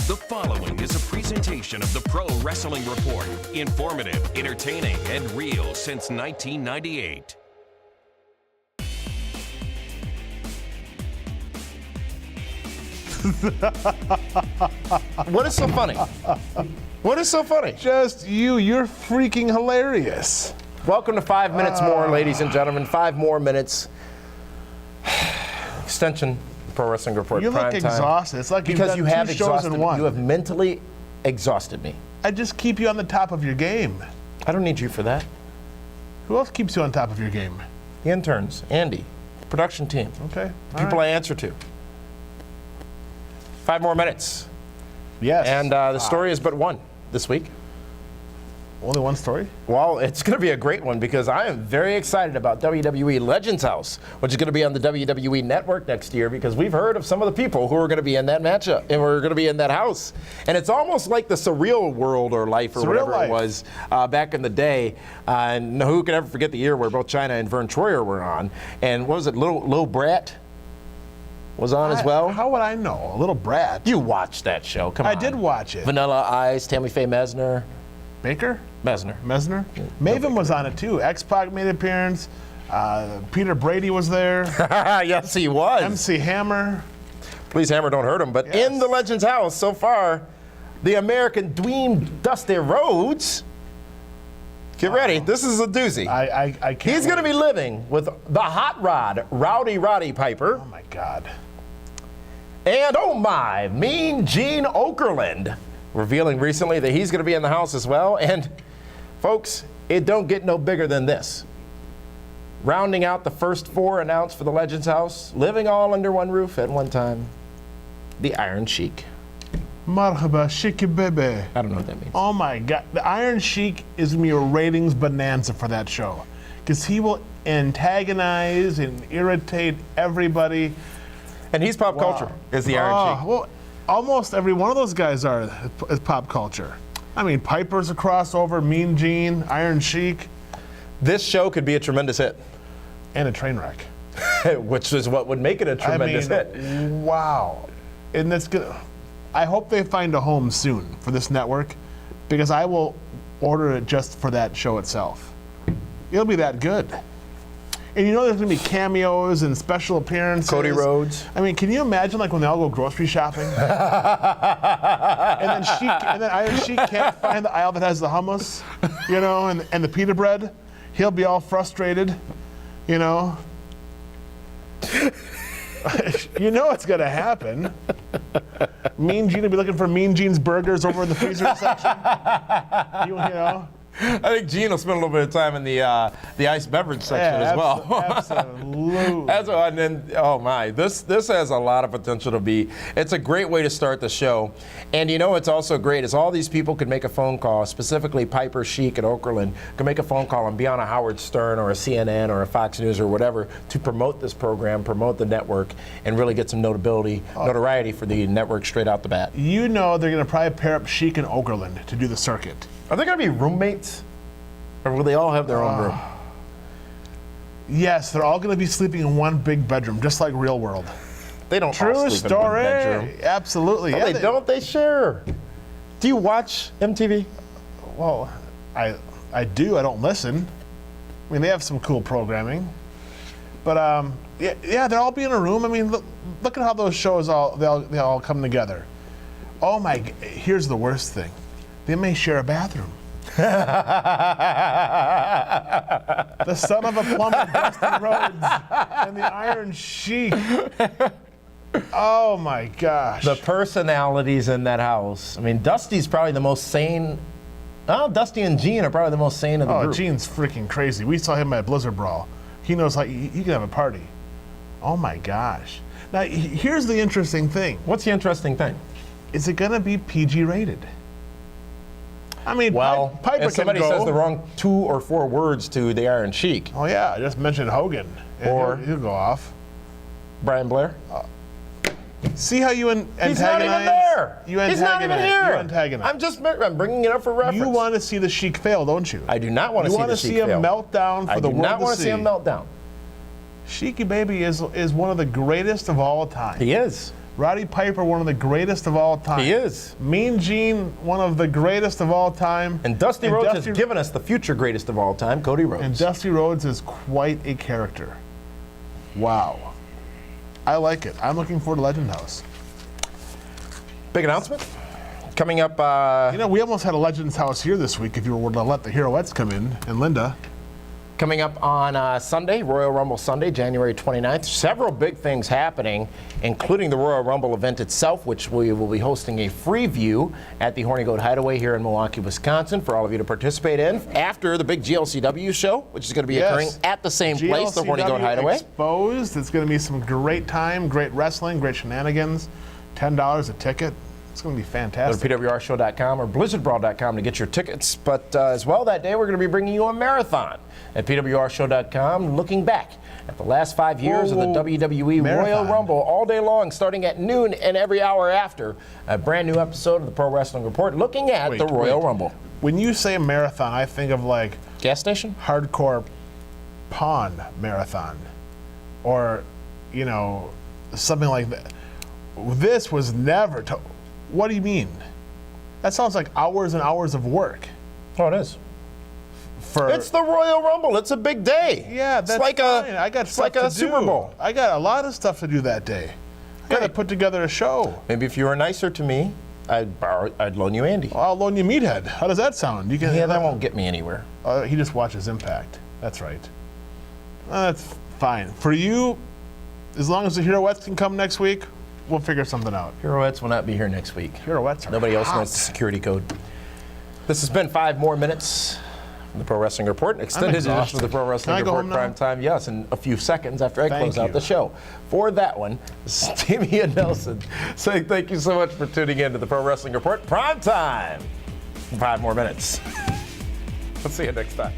The following is a presentation of the Pro Wrestling Report. Informative, entertaining, and real since 1998. What is so funny? What is so funny? Just you're freaking hilarious. Welcome to 5 minutes more, ladies and gentlemen. 5 more minutes. Extension Pro Wrestling Report. You look exhausted. It's like because you you've done have two shows exhausted in one. You have mentally exhausted me. I just keep you on the top of your game. I don't need you for that. Who else keeps you on top of your game? The interns, Andy, production team. Okay. People I answer to. 5 more minutes. Yes. And the story is but one this week. Only one story? Well, it's going to be a great one because I am very excited about WWE Legends House, which is going to be on the WWE Network next year because we've heard of some of the people who are going to be in that matchup and we're going to be in that house. And it's almost like the surreal world or life or Surreal whatever life. it was back in the day. And who can ever forget the year where both China and Vern Troyer were on? And what was it, Lil Brat was on as well? How would I know? A little brat. You watched that show, come on. I did watch it. Vanilla Ice, Tammy Faye Mesner. Baker? Mesner. Maven was on it too. X-Pac made an appearance. Peter Brady was there. Yes, he was. MC Hammer. Please, Hammer, don't hurt him. But Yes. in the Legends House, so far, the American Dream, Dusty Rhodes. Get ready. This is a doozy. I can't. He's going to wait. be living with the Hot Rod, Rowdy Roddy Piper. Oh my God. And, oh my, Mean Gene Okerlund. Revealing recently that he's going to be in the house as well. And, folks, it don't get no bigger than this. Rounding out the first 4 announced for the Legends House, living all under one roof at one time, the Iron Sheik. Marhaba, shiki bebe. I don't know what that means. Oh my God. The Iron Sheik is going to be a ratings bonanza for that show. Because he will antagonize and irritate everybody. And he's pop culture, is the Iron Sheik. Well, almost every one of those guys is pop culture. I mean, Piper's a crossover, Mean Gene, Iron Sheik. This show could be a tremendous hit, And a train wreck. which is what would make it a tremendous hit. Wow. And that's good. I hope they find a home soon for this network because I will order it just for that show itself. It'll be that good. And you know there's going to be cameos and special appearances. Cody Rhodes. I mean, can you imagine like when they all go grocery shopping? and then Iron Sheik can't find the aisle that has the hummus, you know, and the pita bread. He'll be all frustrated, you know. You know it's going to happen. Mean Gene will be looking for Mean Gene's burgers over in the freezer section. You know. I think Gene will spend a little bit of time in the iced beverage section as well. Absolutely. And then, oh my, this has a lot of potential to be. It's a great way to start the show. And you know what's also great is all these people could make a phone call, specifically Piper, Sheik, and Okerlund, can make a phone call and be on a Howard Stern or a CNN or a Fox News or whatever to promote this program, promote the network, and really get some notoriety for the network straight out the bat. You know they're going to probably pair up Sheik and Okerlund to do the circuit. Are they going to be roommates? Or will they all have their own room? Yes, they're all going to be sleeping in one big bedroom, just like Real World. They don't all True sleep in one story. bedroom. Absolutely. No, Yeah, they don't. They share. Do you watch MTV? Well, I do. I don't listen. I mean, they have some cool programming. But yeah, they'll all be in a room. I mean, look at how those shows they all come together. Oh my! Here's the worst thing. They may share a bathroom. The son of a plumber, Dusty Rhodes, and the Iron Sheik. Oh my gosh. The personalities in that house. I mean, Dusty's probably the most sane. Oh, Dusty and Gene are probably the most sane of the group. Gene's freaking crazy. We saw him at Blizzard Brawl. He knows how he can have a party. Oh my gosh. Now, here's the interesting thing. What's the interesting thing? Is it going to be PG rated? I mean, Well, Piper if somebody can go. says the wrong 2 or 4 words to the Iron Sheik, Oh yeah, I just mentioned Hogan. And Or- he'll go off. Brian Blair, See how you antagonize? he's not even there. You He's not even here. You antagonize. I'm bringing it up for reference. You want to see the Sheik fail, don't you? I do not want to You see want the to Sheik see him fail. melt down for I the do world not want to see him melt down. Sheiky Baby is one of the greatest of all time. He is. Roddy Piper, one of the greatest of all time. He is. Mean Gene, one of the greatest of all time. And Dusty Rhodes has given us the future greatest of all time, Cody Rhodes. And Dusty Rhodes is quite a character. Wow. I like it. I'm looking forward to Legend House. Big announcement coming up. We almost had a Legends House here this week if you were to let the Heroettes come in, and Linda. Coming up on Sunday, Royal Rumble Sunday, January 29th. Several big things happening, including the Royal Rumble event itself, which we will be hosting a free view at the Horny Goat Hideaway here in Milwaukee, Wisconsin, for all of you to participate in after the big GLCW show, which is going to be occurring at the same place, the Horny Goat Hideaway. Exposed. It's going to be some great time, great wrestling, great shenanigans. $10 a ticket. It's going to be fantastic. Go to PWRshow.com or BlizzardBrawl.com to get your tickets. But as well that day, we're going to be bringing you a marathon at PWRshow.com, looking back at the last 5 years of the WWE Royal Rumble all day long, starting at noon and every hour after. A brand new episode of the Pro Wrestling Report looking at the Royal Rumble. When you say marathon, I think of like gas station? Hardcore pawn marathon. Or, something like that. This was never... What do you mean? That sounds like hours and hours of work. Oh, it is. It's the Royal Rumble. It's a big day. Yeah, that's like fine. I got stuff like a to Super do. Bowl. I got a lot of stuff to do that day. I got to put together a show. Maybe if you were nicer to me, I'd loan you Andy. Well, I'll loan you Meathead. How does that sound? You can. Yeah, that won't get me anywhere. He just watches Impact. That's right. That's fine. For you, as long as the Heroettes can come next week, we'll figure something out. Heroettes will not be here next week. Heroettes are Nobody else hot. knows the security code. This has been 5 more minutes from the Pro Wrestling Report, an extended edition of the Pro Wrestling Report Prime Time. Yes, in a few seconds after I close out the show. For that one, this is Timmy and Nelson saying thank you so much for tuning in to the Pro Wrestling Report Prime Time. 5 more minutes. We'll see you next time.